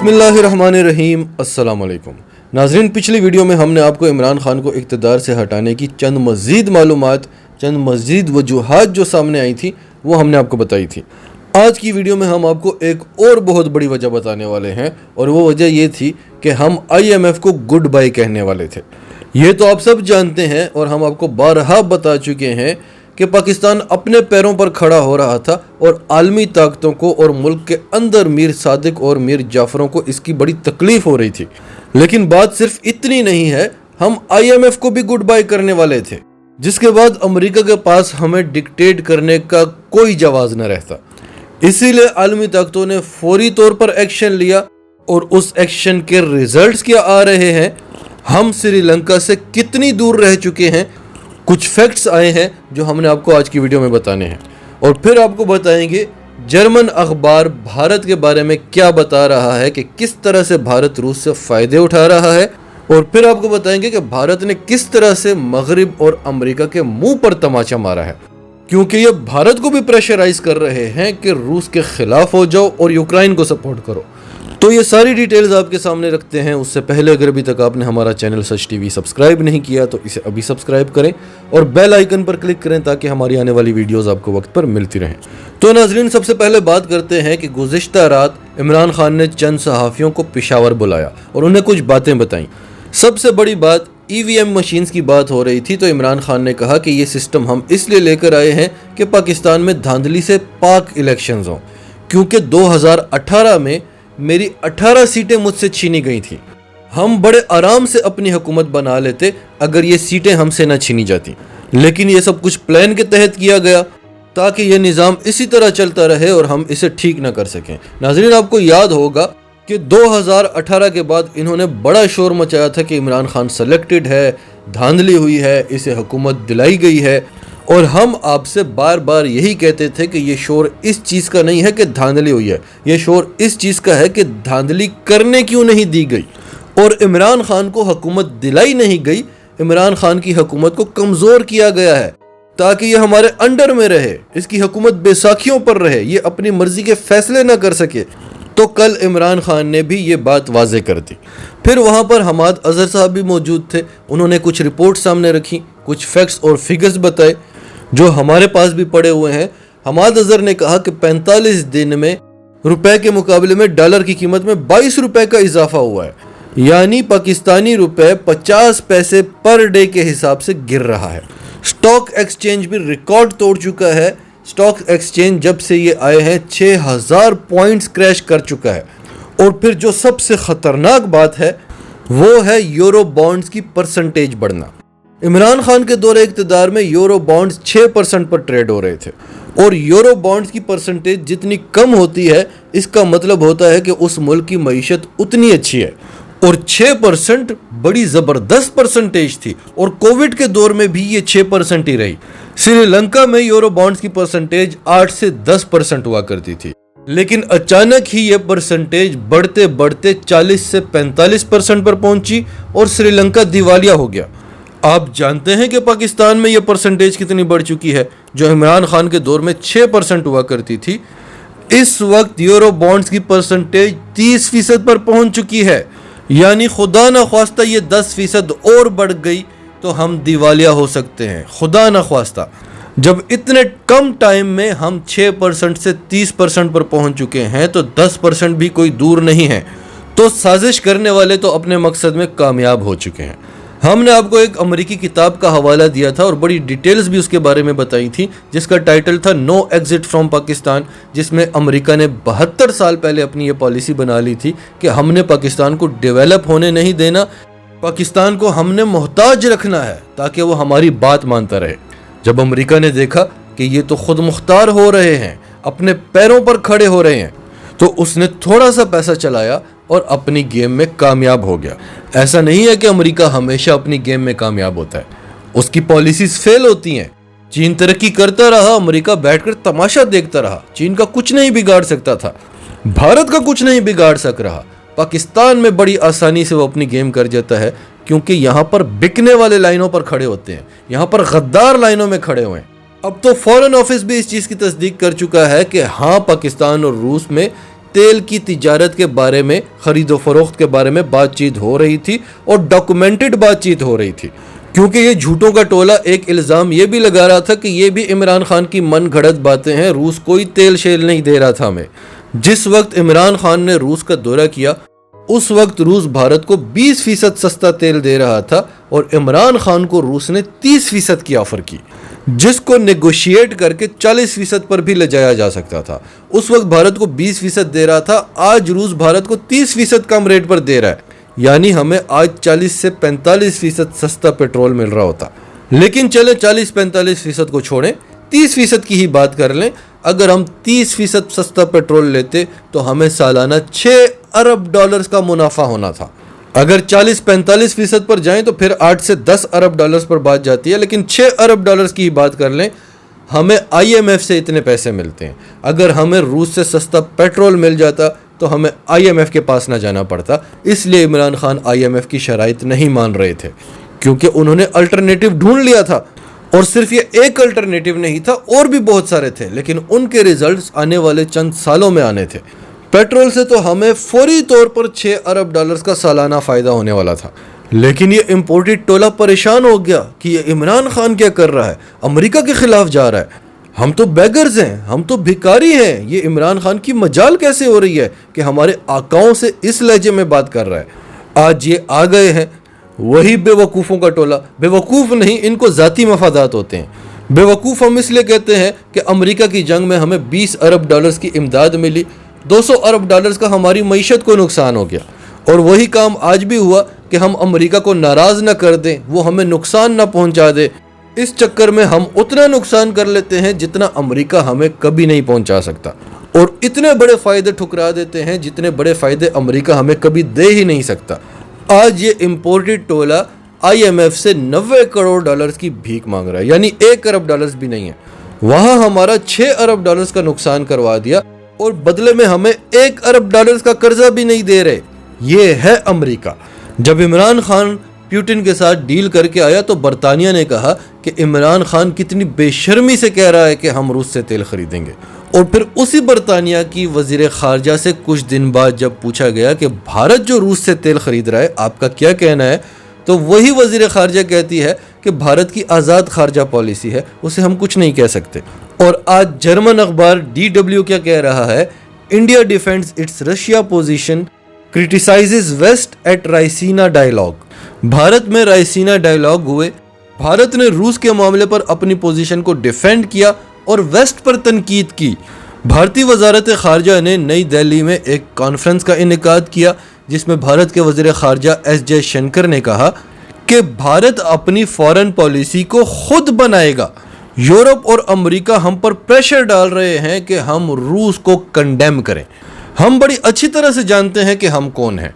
बिस्मिल्लाहिर्रहमानिर्रहीम। अस्सलाम वालेकुम नाज़रीन, पिछली वीडियो में हमने आपको इमरान खान को इक़्तिदार से हटाने की चंद मज़ीद मालूमात, चंद मज़ीद वजूहात जो सामने आई थी वो हमने आपको बताई थी। आज की वीडियो में हम आपको एक और बहुत बड़ी वजह बताने वाले हैं, और वो वजह ये थी कि हम IMF को गुड बाय कहने वाले थे। ये तो आप सब जानते हैं और हम आपको बारहा बता चुके हैं कि पाकिस्तान अपने पैरों पर खड़ा हो रहा था और आलमी ताकतों को और मुल्क के अंदर मीर सादिक और मीर जाफरों को इसकी बड़ी तकलीफ हो रही थी। लेकिन बात सिर्फ इतनी नहीं है, हम IMF को भी गुड बाय करने वाले थे, जिसके बाद अमेरिका के पास हमें डिक्टेट करने का कोई जवाब न रहता। इसीलिए आलमी ताकतों ने फौरी तौर पर एक्शन लिया, और उस एक्शन के रिजल्ट्स क्या आ रहे हैं, हम श्रीलंका से कितनी दूर रह चुके हैं, कुछ फैक्ट्स आए हैं जो हमने आपको आज की वीडियो में बताने हैं। और फिर आपको बताएंगे जर्मन अखबार भारत के बारे में क्या बता रहा है कि किस तरह से भारत रूस से फ़ायदे उठा रहा है, और फिर आपको बताएंगे कि भारत ने किस तरह से मगरिब और अमेरिका के मुंह पर तमाचा मारा है, क्योंकि ये भारत को भी प्रेशराइज कर रहे हैं कि रूस के खिलाफ हो जाओ और यूक्रेन को सपोर्ट करो। तो ये सारी डिटेल्स आपके सामने रखते हैं। उससे पहले अगर अभी तक आपने हमारा चैनल सच टीवी सब्सक्राइब नहीं किया तो इसे अभी सब्सक्राइब करें और बेल आइकन पर क्लिक करें ताकि हमारी आने वाली वीडियोस आपको वक्त पर मिलती रहें। तो नाजरीन, सबसे पहले बात करते हैं कि गुज़िश्ता रात इमरान खान ने चंद सहाफ़ियों को पेशावर बुलाया और उन्हें कुछ बातें बताईं। सबसे बड़ी बात EVM मशीन्स की बात हो रही थी, तो इमरान खान ने कहा कि ये सिस्टम हम इसलिए लेकर आए हैं कि पाकिस्तान में धांधली से पाक इलेक्शंस हों, क्योंकि 2018 में मेरी 18 सीटें मुझसे छीनी गई थी। हम बड़े आराम से अपनी हुकूमत बना लेते अगर ये सीटें हमसे न छीनी जाती, लेकिन ये सब कुछ प्लान के तहत किया गया ताकि ये निज़ाम इसी तरह चलता रहे और हम इसे ठीक न कर सकें। नाज़रीन, आपको याद होगा कि 2018 के बाद इन्होंने बड़ा शोर मचाया था कि इमरान खान सेलेक्टेड है, धांधली हुई है, इसे हुकूमत दिलाई गई है, और हम आपसे बार बार यही कहते थे कि ये शोर इस चीज़ का नहीं है कि धांधली हुई है, ये शोर इस चीज़ का है कि धांधली करने क्यों नहीं दी गई और इमरान खान को हुकूमत दिलाई नहीं गई। इमरान खान की हुकूमत को कमज़ोर किया गया है ताकि ये हमारे अंडर में रहे, इसकी हुकूमत बेसाखियों पर रहे, ये अपनी मर्जी के फैसले ना कर सके। तो कल इमरान खान ने भी ये बात वाज़े कर दी। फिर वहाँ पर हमाद अज़हर साहब भी मौजूद थे, उन्होंने कुछ रिपोर्ट सामने रखी, कुछ फैक्ट्स और फिगर्स बताए जो हमारे पास भी पड़े हुए हैं। हमाद अज़हर ने कहा कि 45 दिन में रुपए के मुकाबले में डॉलर की कीमत में 22 रुपए का इजाफा हुआ है, यानी पाकिस्तानी रुपए 50 पैसे पर डे के हिसाब से गिर रहा है। स्टॉक एक्सचेंज भी रिकॉर्ड तोड़ चुका है। स्टॉक एक्सचेंज जब से ये आए हैं 6000 पॉइंट्स क्रैश कर चुका है। और फिर जो सबसे ख़तरनाक बात है वो है यूरो बॉन्ड्स की परसेंटेज बढ़ना। इमरान खान के दौरे इक़्तिदार में यूरो बॉन्ड्स 6% पर ट्रेड हो रहे थे, और यूरो बॉन्ड्स की परसेंटेज जितनी कम होती है इसका मतलब होता है कि उस मुल्क की मईशत उतनी अच्छी है, और 6% बड़ी ज़बरदस्त परसेंटेज थी, और कोविड के दौर में भी ये 6% ही रही। श्रीलंका में यूरो बॉन्ड्स की परसेंटेज 8 से 10% हुआ करती थी, लेकिन अचानक ही ये परसेंटेज बढ़ते बढ़ते 40 से 45% पर पहुंची और श्रीलंका दिवालिया हो गया। आप जानते हैं कि पाकिस्तान में ये परसेंटेज कितनी बढ़ चुकी है, जो इमरान खान के दौर में 6% हुआ करती थी। इस वक्त यूरो बॉन्ड्स की परसेंटेज 30% पर पहुंच चुकी है, यानी खुदा न ख्वास्ता ये 10% और बढ़ गई तो हम दिवालिया हो सकते हैं। खुदा न ख्वास्ता, जब इतने कम टाइम में हम 6% से 30% पर पहुंच चुके हैं तो 10% भी कोई दूर नहीं है। तो साजिश करने वाले तो अपने मकसद में कामयाब हो चुके हैं। हमने आपको एक अमेरिकी किताब का हवाला दिया था और बड़ी डिटेल्स भी उसके बारे में बताई थी, जिसका टाइटल था नो एग्जिट फ्रॉम पाकिस्तान, जिसमें अमेरिका ने 72 साल पहले अपनी ये पॉलिसी बना ली थी कि हमने पाकिस्तान को डेवलप होने नहीं देना, पाकिस्तान को हमने मोहताज रखना है ताकि वो हमारी बात मानता रहे। जब अमेरिका ने देखा कि ये तो खुद मुख्तार हो रहे हैं, अपने पैरों पर खड़े हो रहे हैं, तो उसने थोड़ा सा पैसा चलाया और अपनी गेम में कामयाब हो गया। ऐसा नहीं है कि अमेरिका हमेशा अपनी गेम में कामयाब होता है, उसकी पॉलिसीज फेल होती हैं। चीन तरक्की करता रहा, अमेरिका बैठकर तमाशा देखता रहा। चीन का कुछ नहीं बिगाड़ सकता था, भारत का कुछ नहीं बिगाड़ सक रहा। पाकिस्तान में बड़ी आसानी से वो अपनी गेम कर जाता है, क्योंकि यहाँ पर बिकने वाले लाइनों पर खड़े होते हैं, यहाँ पर गद्दार लाइनों में खड़े हुए हैं। अब तो फॉरेन ऑफिस भी इस चीज़ की तस्दीक कर चुका है कि हाँ, पाकिस्तान और रूस में तेल की तिजारत के बारे में, खरीदो फरोख्त के बारे में बातचीत हो रही थी और डॉक्यूमेंटेड बातचीत हो रही थी, क्योंकि ये झूठों का टोला एक इल्ज़ाम ये भी लगा रहा था कि ये भी इमरान खान की मन घड़त बातें हैं, रूस कोई तेल शेल नहीं दे रहा था हमें। जिस वक्त इमरान खान ने रूस का दौरा किया उस वक्त रूस भारत को 20% सस्ता तेल दे रहा था और इमरान खान को रूस ने 30% की ऑफर की, जिसको नेगोशिएट करके 40% पर भी ले जाया जा सकता था। उस वक्त भारत को 20% दे रहा था, आज रूस भारत को 30% कम रेट पर दे रहा है, यानी हमें आज 40 से 45% सस्ता पेट्रोल मिल रहा होता। लेकिन चले 40-45% को छोड़ें, 30% की ही बात कर लें। अगर हम 30% सस्ता पेट्रोल लेते तो हमें सालाना $6 अरब का मुनाफा होना था। अगर 40-45% पर जाएं तो फिर 8 से 10 अरब डॉलर्स पर बात जाती है, लेकिन 6 अरब डॉलर्स की ही बात कर लें, हमें IMF से इतने पैसे मिलते हैं। अगर हमें रूस से सस्ता पेट्रोल मिल जाता तो हमें IMF के पास ना जाना पड़ता। इसलिए इमरान खान IMF की शराइत नहीं मान रहे थे, क्योंकि उन्होंने अल्टरनेटिव ढूंढ लिया था। और सिर्फ ये एक अल्टरनेटिव नहीं था, और भी बहुत सारे थे, लेकिन उनके रिजल्ट्स आने वाले चंद सालों में आने थे। पेट्रोल से तो हमें फौरी तौर पर 6 अरब डॉलर्स का सालाना फ़ायदा होने वाला था, लेकिन ये इम्पोर्टेड टोला परेशान हो गया कि ये इमरान खान क्या कर रहा है, अमेरिका के खिलाफ जा रहा है। हम तो बेगर्स हैं, हम तो भिखारी हैं, ये इमरान खान की मजाल कैसे हो रही है कि हमारे आकाओं से इस लहजे में बात कर रहा है। आज ये आ गए हैं, वही बेवकूफ़ों का टोला। बेवकूफ़ नहीं, इनको ज़ाती मफादात होते हैं। बेवकूफ़ हम इसलिए कहते हैं कि अमेरिका की जंग में हमें 20 अरब डॉलर्स की इमदाद मिली, 200 अरब डॉलर्स का हमारी मईशत को नुकसान हो गया। और वही काम आज भी हुआ कि हम अमेरिका को नाराज़ ना कर दें, वो हमें नुकसान ना पहुंचा दे। इस चक्कर में हम उतना नुकसान कर लेते हैं जितना अमेरिका हमें कभी नहीं पहुंचा सकता, और इतने बड़े फ़ायदे ठुकरा देते हैं जितने बड़े फ़ायदे अमेरिका हमें कभी दे ही नहीं सकता। आज ये इम्पोर्टेड टोला IMF से 90 करोड़ डॉलर्स की भीख मांग रहा है, यानी 1 अरब डॉलर्स भी नहीं है। वहाँ हमारा 6 अरब डॉलर्स का नुकसान करवा दिया और बदले में हमें 1 अरब डॉलर्स का कर्जा भी नहीं दे रहे। ये है अमेरिका। जब इमरान खान पुतिन के साथ डील करके आया तो बरतानिया ने कहा कि इमरान खान कितनी बेशर्मी से कह रहा है कि हम रूस से तेल खरीदेंगे। और फिर उसी बरतानिया की वज़ीर ख़ारजा से कुछ दिन बाद जब पूछा गया कि भारत जो रूस से तेल खरीद रहा है, आपका क्या कहना है, तो वही वज़ीर ख़ारजा कहती है कि भारत की आज़ाद ख़ारजा पॉलिसी है, उसे हम कुछ नहीं कह सकते। और आज जर्मन अखबार DW क्या कह रहा है, India defends its Russia position, criticises west at Raisina dialogue. Bharat में रायसीना डायलॉग हुए, भारत ने रूस के मामले पर अपनी पोजीशन को डिफेंड किया और वेस्ट पर तनकीद की। भारतीय वजारत ख़ारजा ने नई दिल्ली में एक कॉन्फ्रेंस का इनेकाद किया, जिसमें भारत के वज़ीर ख़ारजा S जयशंकर ने कहा कि भारत अपनी फॉरेन पॉलिसी को खुद बनाएगा। यूरोप और अमेरिका हम पर प्रेशर डाल रहे हैं कि हम रूस को कंडेम करें। हम बड़ी अच्छी तरह से जानते हैं कि हम कौन हैं,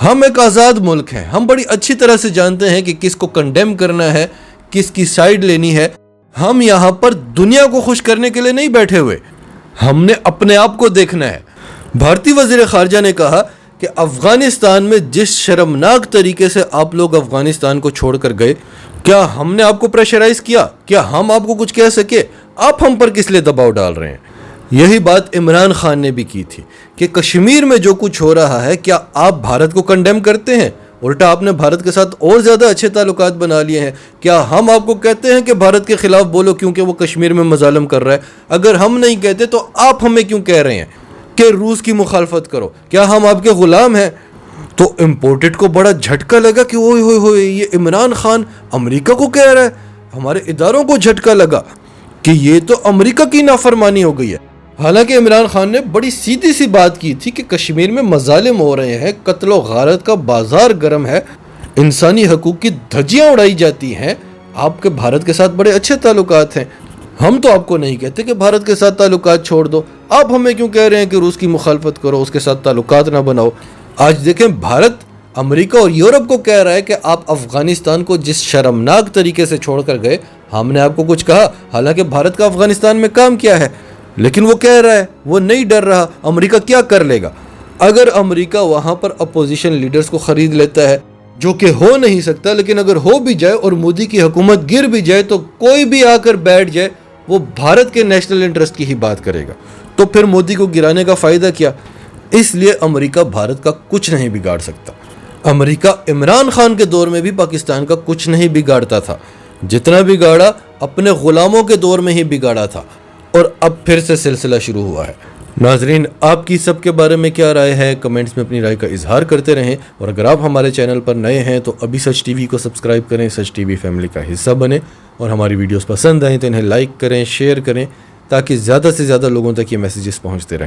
हम एक आज़ाद मुल्क हैं। हम बड़ी अच्छी तरह से जानते हैं कि किसको कंडेम करना है, किसकी साइड लेनी है। हम यहाँ पर दुनिया को खुश करने के लिए नहीं बैठे हुए, हमने अपने आप को देखना है। भारतीय वज़ीर ख़ारजा ने कहा कि अफ़गानिस्तान में जिस शर्मनाक तरीके से आप लोग अफ़गानिस्तान को छोड़कर गए, क्या हमने आपको प्रेशराइज़ किया? क्या हम आपको कुछ कह सके? आप हम पर किस लिए दबाव डाल रहे हैं? यही बात इमरान खान ने भी की थी कि कश्मीर में जो कुछ हो रहा है, क्या आप भारत को कंडेम करते हैं? उल्टा आपने भारत के साथ और ज़्यादा अच्छे ताल्लुकात बना लिए हैं। क्या हम आपको कहते हैं कि भारत के ख़िलाफ़ बोलो क्योंकि वो कश्मीर में मजालम कर रहा है? अगर हम नहीं कहते तो आप हमें क्यों कह रहे हैं कि रूस की मुखालफत करो? क्या हम आपके ग़ुलाम हैं? तो इम्पोर्टेड को बड़ा झटका लगा कि ओए होए होए, ये इमरान खान अमेरिका को कह रहा है। हमारे इदारों को झटका लगा कि ये तो अमेरिका की नाफरमानी हो गई है। हालांकि इमरान खान ने बड़ी सीधी सी बात की थी कि कश्मीर में मजालिम हो रहे हैं, कत्ल व गारत का बाजार गर्म है, इंसानी हकूक़ की धज्जियाँ उड़ाई जाती हैं। आपके भारत के साथ बड़े अच्छे ताल्लुकात हैं, हम तो आपको नहीं कहते कि भारत के साथ ताल्लुकात छोड़ दो। आप हमें क्यों कह रहे हैं कि रूस की मुखालफत करो, उसके साथ ताल्लुकात ना बनाओ? आज देखें, भारत अमेरिका और यूरोप को कह रहा है कि आप अफ़गानिस्तान को जिस शर्मनाक तरीके से छोड़ कर गए, हमने आपको कुछ कहा? हालांकि भारत का अफ़गानिस्तान में काम किया है, लेकिन वो कह रहा है, वो नहीं डर रहा। अमेरिका क्या कर लेगा? अगर अमेरिका वहाँ पर अपोजिशन लीडर्स को ख़रीद लेता है, जो कि हो नहीं सकता, लेकिन अगर हो भी जाए और मोदी की हुकूमत गिर भी जाए तो कोई भी आकर बैठ जाए, वो भारत के नेशनल इंटरेस्ट की ही बात करेगा। तो फिर मोदी को गिराने का फ़ायदा क्या? اس لیے امریکہ بھارت کا کچھ نہیں بگاڑ سکتا۔ امریکہ عمران خان کے دور میں بھی پاکستان کا کچھ نہیں بگاڑتا تھا، جتنا بگاڑا اپنے غلاموں کے دور میں ہی بگاڑا تھا، اور اب پھر سے سلسلہ شروع ہوا ہے۔ ناظرین، آپ کی سب کے بارے میں کیا رائے ہے؟ کمنٹس میں اپنی رائے کا اظہار کرتے رہیں، اور اگر آپ ہمارے چینل پر نئے ہیں تو ابھی سچ ٹی وی کو سبسکرائب کریں، سچ ٹی وی فیملی کا حصہ بنیں، اور ہماری ویڈیوز پسند آئیں تو انہیں لائک کریں، شیئر کریں، تاکہ زیادہ سے زیادہ لوگوں تک یہ میسیجز پہنچتے رہیں۔